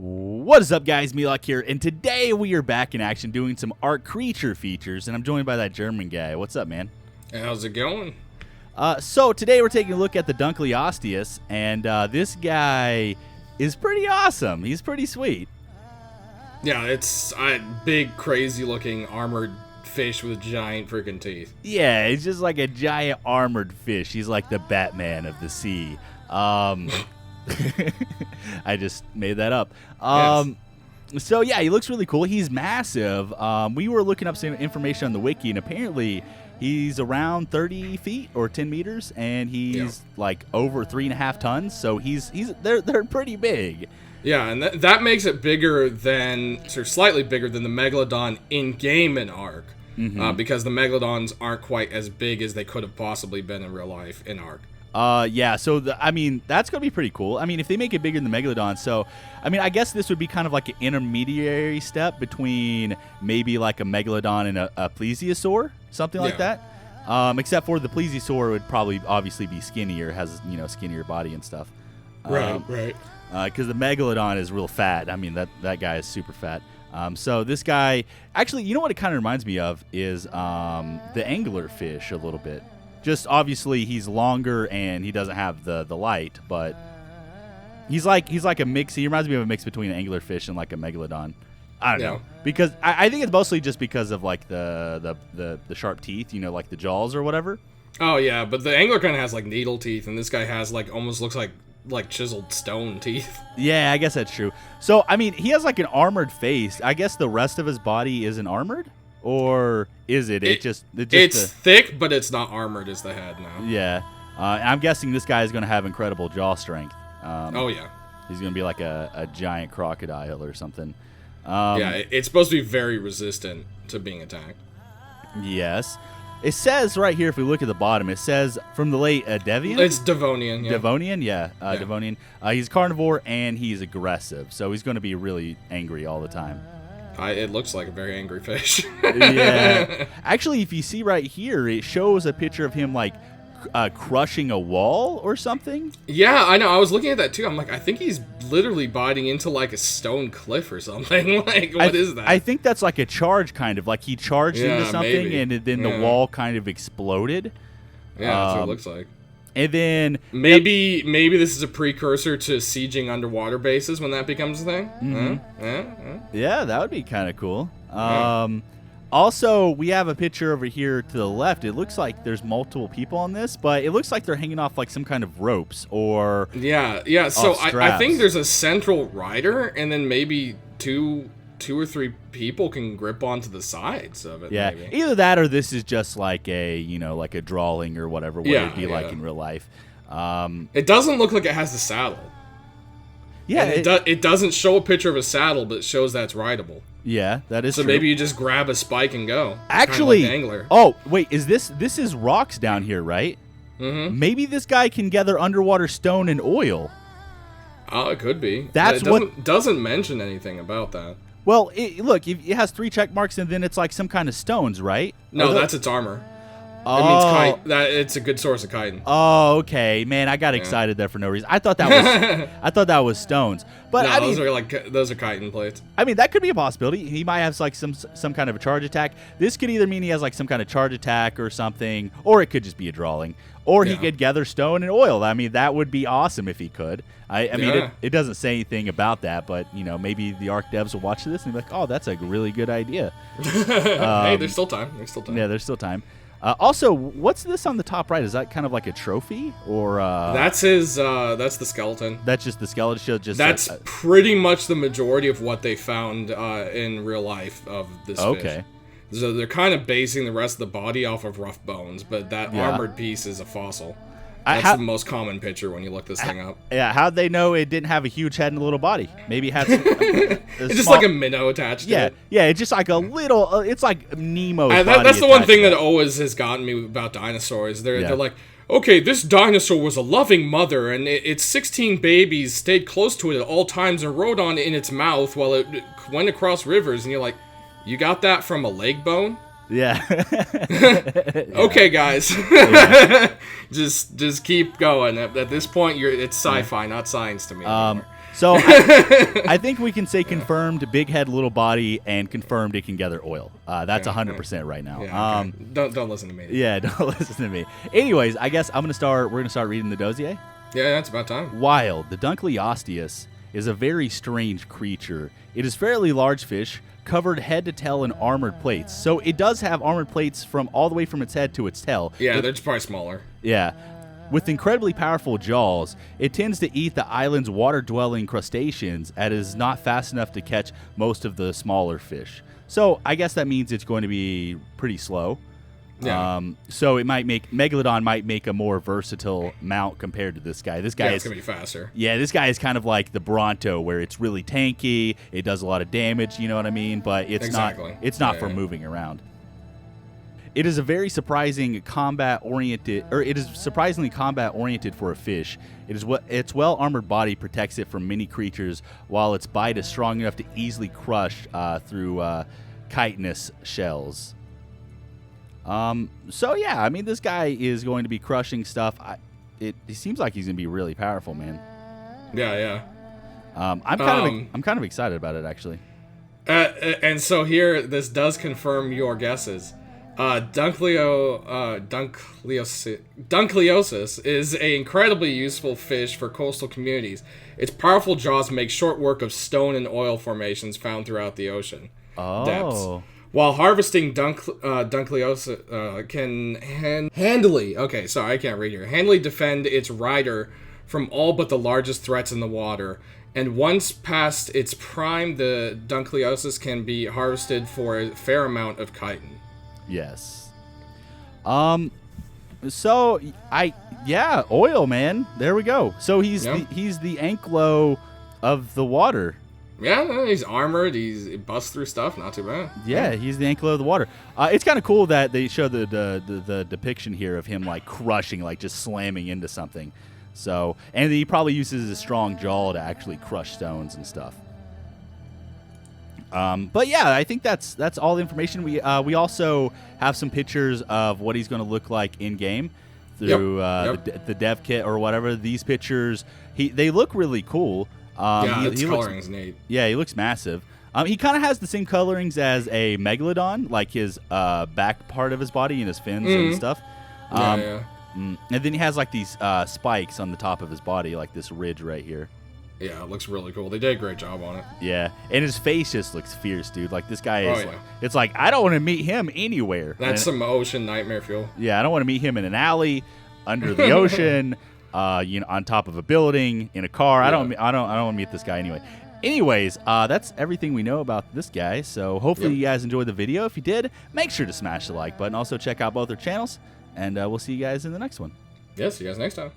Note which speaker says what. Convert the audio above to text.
Speaker 1: What is up, guys? MeatyLock here, and today we are back in action doing some ARK creature features, and I'm joined by that German guy. What's up, man?
Speaker 2: How's it going?
Speaker 1: So today we're taking a look at the DUNKLEOSTEUS, and this guy is pretty awesome. He's pretty sweet.
Speaker 2: Yeah, it's a big, crazy-looking armored fish with giant freaking teeth.
Speaker 1: Yeah, he's just like a giant armored fish. He's like the Batman of the sea. I just made that up.
Speaker 2: Yes.
Speaker 1: So yeah, he looks really cool. He's massive. We were looking up some information on the wiki, and apparently he's around 30 feet or 10 meters, and he's like over 3.5 tons. So they're pretty big.
Speaker 2: Yeah, and that makes it bigger than, or slightly bigger than the Megalodon in game in ARK, because the Megalodons aren't quite as big as they could have possibly been in real life in ARK.
Speaker 1: Yeah, so I mean, that's going to be pretty cool. I mean, if they make it bigger than the Megalodon, so, I mean, I guess this would be kind of like an intermediary step between maybe like a Megalodon and a plesiosaur, something like that. Except for the plesiosaur would probably obviously be skinnier, has, skinnier body and stuff.
Speaker 2: Right.
Speaker 1: Because the Megalodon is real fat. I mean, that guy is super fat. So this guy, actually, you know what it kind of reminds me of is the anglerfish a little bit. Just obviously he's longer and he doesn't have the light, but he's like a mix. He reminds me of a mix between an anglerfish and like a Megalodon. I don't know, because I think it's mostly just because of like the sharp teeth, like the jaws or whatever.
Speaker 2: Oh yeah, but the angler kind of has like needle teeth, and this guy has like almost looks like chiseled stone teeth.
Speaker 1: Yeah, I guess that's true. So I mean, he has like an armored face. I guess the rest of his body isn't armored. Or is it? It's
Speaker 2: thick, but it's not armored as the head now.
Speaker 1: Yeah. I'm guessing this guy is going to have incredible jaw strength.
Speaker 2: Oh, yeah.
Speaker 1: He's going to be like a giant crocodile or something.
Speaker 2: Yeah, it's supposed to be very resistant to being attacked.
Speaker 1: Yes. It says right here, if we look at the bottom, it says from the late Devian?
Speaker 2: It's Devonian, yeah.
Speaker 1: Devonian, yeah. Devonian. He's carnivore and he's aggressive, so he's going to be really angry all the time.
Speaker 2: It looks like a very angry fish.
Speaker 1: Yeah. Actually, if you see right here, it shows a picture of him like crushing a wall or something.
Speaker 2: Yeah, I know. I was looking at that too. I'm like, I think he's literally biting into like a stone cliff or something. Like, what is that?
Speaker 1: I think that's like a charge, kind of like he charged into something, maybe. And then the wall kind of exploded.
Speaker 2: Yeah, that's what it looks like.
Speaker 1: And then
Speaker 2: maybe this is a precursor to sieging underwater bases when that becomes a thing.
Speaker 1: Yeah, that would be kind of cool. Also, we have a picture over here to the left. It looks like there's multiple people on this, but it looks like they're hanging off like some kind of ropes or
Speaker 2: So I think there's a central rider, and then maybe two or three people can grip onto the sides of it.
Speaker 1: Yeah,
Speaker 2: maybe.
Speaker 1: Either that or this is just like a like a drawing or whatever. What it'd be like in real life.
Speaker 2: It doesn't look like it has the saddle.
Speaker 1: Yeah,
Speaker 2: it doesn't show a picture of a saddle, but it shows that it's rideable.
Speaker 1: Yeah, that is true.
Speaker 2: So maybe you just grab a spike and go.
Speaker 1: Actually,
Speaker 2: kind of like angler.
Speaker 1: Oh wait, is this is rocks down here, right?
Speaker 2: Mm-hmm.
Speaker 1: Maybe this guy can gather underwater stone and oil.
Speaker 2: Oh, it could be. Doesn't mention anything about that.
Speaker 1: Well, look, it has 3 check marks, and then it's like some kind of stones, right?
Speaker 2: No, that's its armor.
Speaker 1: Oh.
Speaker 2: It means it's a good source of chitin.
Speaker 1: Oh, okay, man, I got excited there for no reason. I thought that was stones, but
Speaker 2: no, those are chitin plates.
Speaker 1: I mean, that could be a possibility. He might have like some kind of a charge attack. This could either mean he has like some kind of charge attack or something, or it could just be a drawing. Or he could gather stone and oil. I mean, that would be awesome if he could. I mean, it doesn't say anything about that, but, maybe the ARK devs will watch this and be like, oh, that's a really good idea.
Speaker 2: Hey, there's still time.
Speaker 1: Yeah, there's still time. Also, what's this on the top right? Is that kind of like a trophy? Or
Speaker 2: that's that's the skeleton.
Speaker 1: That's just the skeleton?
Speaker 2: That's pretty much the majority of what they found in real life of this fish. So they're kind of basing the rest of the body off of rough bones, but that armored piece is a fossil. That's the most common picture when you look this thing up.
Speaker 1: Yeah, how'd they know it didn't have a huge head and a little body? Maybe it had some...
Speaker 2: it's just like a minnow attached to it.
Speaker 1: Yeah, it's just like a little... it's like Nemo's body.
Speaker 2: That's the one thing that always has gotten me about dinosaurs. They're like, okay, this dinosaur was a loving mother, and its 16 babies stayed close to it at all times and rode on it in its mouth while it went across rivers, and you're like, you got that from a leg bone?
Speaker 1: Yeah.
Speaker 2: Okay, guys. just keep going. At this point, it's sci-fi, not science to me anymore.
Speaker 1: So I think we can say confirmed big head, little body, and confirmed it can gather oil. That's 100% right now.
Speaker 2: Yeah, okay. Don't listen to me.
Speaker 1: Yeah, don't listen to me. Anyways, I guess we're gonna start reading the dossier.
Speaker 2: Yeah, that's about time.
Speaker 1: Wild. The DUNKLEOSTEUS is a very strange creature. It is fairly large fish, covered head to tail in armored plates. So it does have armored plates from all the way from its head to its tail.
Speaker 2: Yeah, they're just probably smaller.
Speaker 1: Yeah. With incredibly powerful jaws, it tends to eat the island's water-dwelling crustaceans and is not fast enough to catch most of the smaller fish. So I guess that means it's going to be pretty slow.
Speaker 2: Yeah.
Speaker 1: So Megalodon might make a more versatile mount compared to this guy. This guy
Speaker 2: it's going to be faster.
Speaker 1: Yeah, this guy is kind of like the Bronto, where it's really tanky, it does a lot of damage, you know what I mean? But it's not for moving around. It is surprisingly combat oriented for a fish. Its well armored body protects it from many creatures, while its bite is strong enough to easily crush through chitinous shells. So yeah, I mean, this guy is going to be crushing stuff. It seems like he's gonna be really powerful, man.
Speaker 2: Yeah.
Speaker 1: I'm kind of excited about it, actually.
Speaker 2: And so here, this does confirm your guesses. Dunkleosteus is an incredibly useful fish for coastal communities. Its powerful jaws make short work of stone and oil formations found throughout the ocean depths. While harvesting Dunkleosteus can handily defend its rider from all but the largest threats in the water. And once past its prime, the Dunkleosteus can be harvested for a fair amount of chitin.
Speaker 1: Yes. So oil, man. There we go. So he's the Anklo of the water.
Speaker 2: Yeah, he's armored. He busts through stuff. Not too bad.
Speaker 1: Yeah, he's the Anklo of the water. It's kind of cool that they show the depiction here of him like crushing, like just slamming into something. So, and he probably uses his strong jaw to actually crush stones and stuff. But yeah, I think that's all the information. We also have some pictures of what he's going to look like in game through the dev kit or whatever. These pictures, they look really cool.
Speaker 2: Its coloring's neat.
Speaker 1: Yeah, he looks massive. He kind of has the same colorings as a Megalodon, like his back part of his body and his fins and stuff. And then he has like these spikes on the top of his body, like this ridge right here.
Speaker 2: Yeah, it looks really cool. They did a great job on it.
Speaker 1: Yeah, and his face just looks fierce, dude. Like, this guy is, it's like, I don't want to meet him anywhere.
Speaker 2: That's some ocean nightmare fuel.
Speaker 1: Yeah, I don't want to meet him in an alley, under the ocean, on top of a building, in a car. Yeah. I don't want to meet this guy anyway. Anyways, that's everything we know about this guy. So hopefully you guys enjoyed the video. If you did, make sure to smash the like button. Also, check out both our channels, and we'll see you guys in the next one.
Speaker 2: Yeah, see you guys next time.